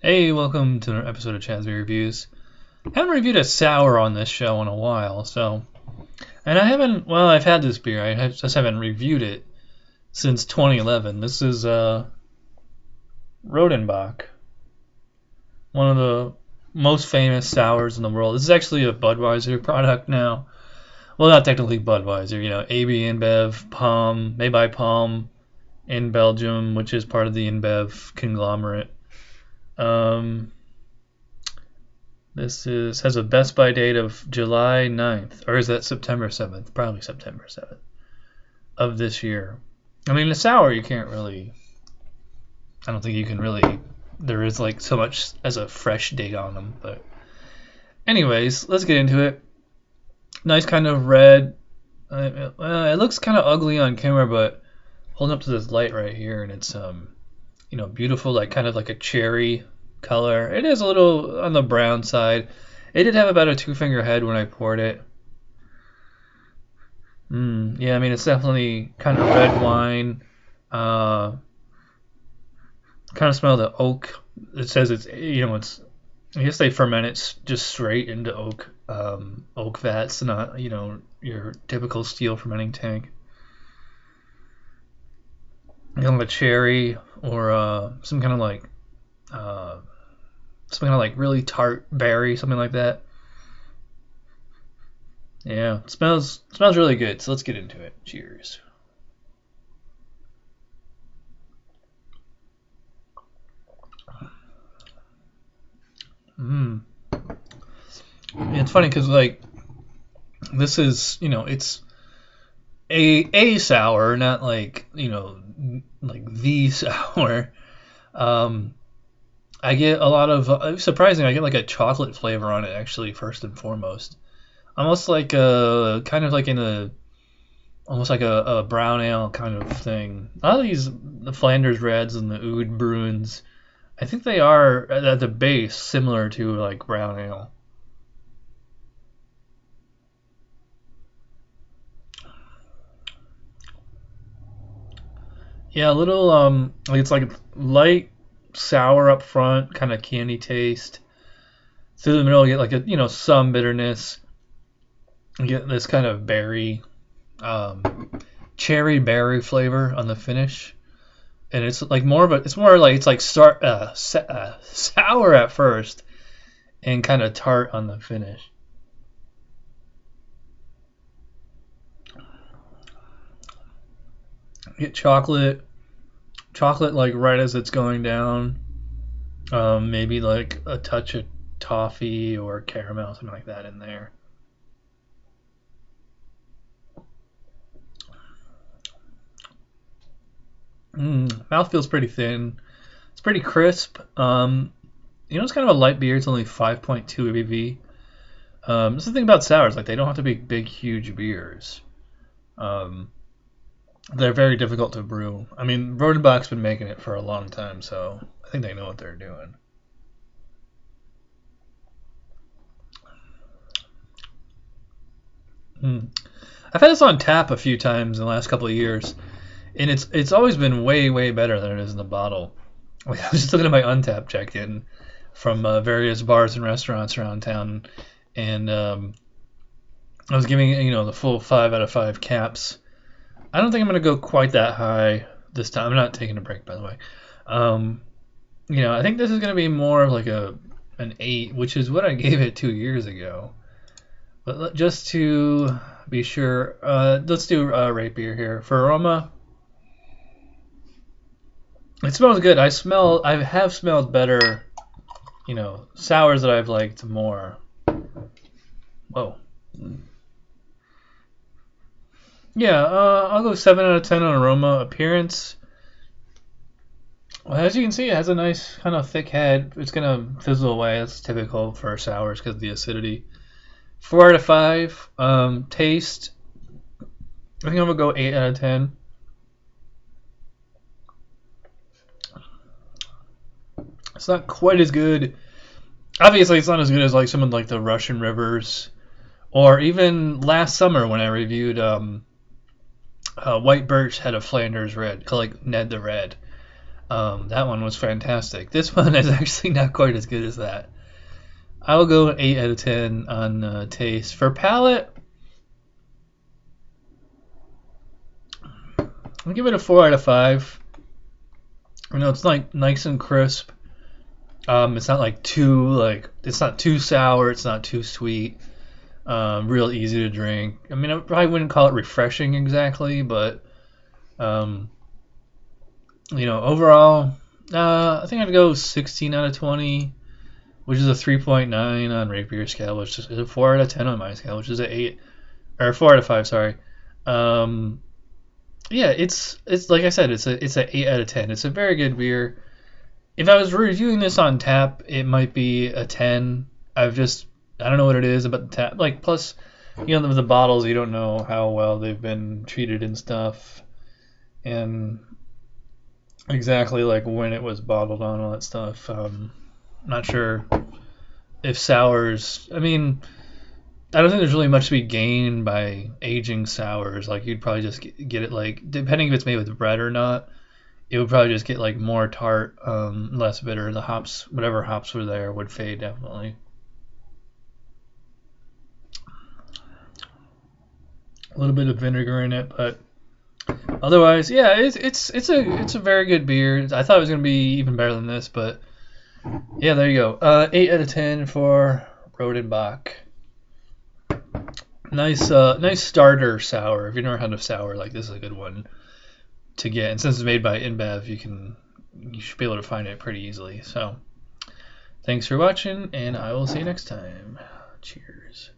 Hey, welcome to another episode of Chazzy Reviews. I haven't reviewed a sour on this show in a while, and I haven't, well, I've had this beer, just haven't reviewed it since 2011. This is Rodenbach, one of the most famous sours in the world. This is actually a Budweiser product now. Well, not technically Budweiser, AB InBev, Palm, made by Palm in Belgium, which is part of the InBev conglomerate. This has a best by date of July 9th, or is that September 7th? Probably September 7th of this year. I mean, the sour you can't really, I don't think you can really, there is like so much as a fresh date on them, but anyways, let's get into it. Nice kind of red. It looks kind of ugly on camera, but holding up to this light right here, and it's beautiful, like kind of like a cherry color. It is a little on the brown side. It did have about a 2-finger head when I poured it. Yeah, I mean, it's definitely kind of red wine. Kind of smell the oak. It says it's I guess they ferment it just straight into oak vats, not your typical steel fermenting tank. A cherry or some kind of like really tart berry, something like that. Yeah, it smells really good. So let's get into it. Cheers. It's funny because this is it's a sour, not like the sour. I get a lot of surprising. I get like a chocolate flavor on it actually, first and foremost. Almost like kind of like almost like a brown ale kind of thing. A lot of the Flanders Reds and the Oud Bruins, I think they are at the base similar to like brown ale. Yeah, a little it's like light sour up front, kind of candy taste. Through the middle, you get like some bitterness. You get this kind of berry, cherry berry flavor on the finish, and it's like sour at first, and kind of tart on the finish. You get chocolate like right as it's going down. Maybe like a touch of toffee or caramel, something like that in there. Mouth feels pretty thin. It's pretty crisp. It's kind of a light beer. It's only 5.2 ABV. That's the thing about sours. Like, they don't have to be big, huge beers. They're very difficult to brew. I mean, Rodenbach's been making it for a long time, so I think they know what they're doing. I've had this on tap a few times in the last couple of years, and it's always been way better than it is in the bottle. I was just looking at my Untappd check-in from various bars and restaurants around town, and I was giving the full 5 out of 5 caps. I don't think I'm going to go quite that high this time. I'm not taking a break, by the way. I think this is going to be more of like an 8, which is what I gave it 2 years ago. But just to be sure, let's do rate beer here. For aroma, it smells good. I have smelled better, sours that I've liked more. Whoa. Yeah, I'll go 7 out of 10 on aroma. Appearance, well, as you can see, it has a nice kind of thick head. It's gonna fizzle away. That's typical for sours because of the acidity. 4 out of 5. Taste, I think I'm gonna go 8 out of 10. It's not quite as good. Obviously, it's not as good as like some of like the Russian Rivers, or even last summer when I reviewed White Birch had a Flanders Red, called like Ned the Red. That one was fantastic. This one is actually not quite as good as that. I will go an 8 out of 10 on taste. For palate, I'll give it a 4 out of 5. You know, it's like nice and crisp. It's not like it's not too sour. It's not too sweet. Real easy to drink. I mean, I probably wouldn't call it refreshing exactly, but you know, overall, I think I'd go 16 out of 20, which is a 3.9 on rate beer scale, which is a 4 out of 10 on my scale, which is a 8 or 4 out of 5. Sorry. Yeah, it's like I said, it's a 8 out of 10. It's a very good beer. If I was reviewing this on tap, it might be a 10. I don't know what it is about the tap. Like, plus, you know, the bottles, you don't know how well they've been treated and stuff, and exactly like when it was bottled on, all that stuff. Not sure if sours. I mean, I don't think there's really much to be gained by aging sours. Like, you'd probably just get it, like, depending if it's made with bread or not, it would probably just get like more tart, less bitter. The hops, whatever hops were there, would fade definitely. A little bit of vinegar in it, but otherwise, yeah, it's a very good beer. I thought it was gonna be even better than this, but yeah, there you go. 8 out of 10 for Rodenbach. Nice starter sour. If you never had a sour, like, this is a good one to get. And since it's made by InBev, you should be able to find it pretty easily. So, thanks for watching, and I will see you next time. Cheers.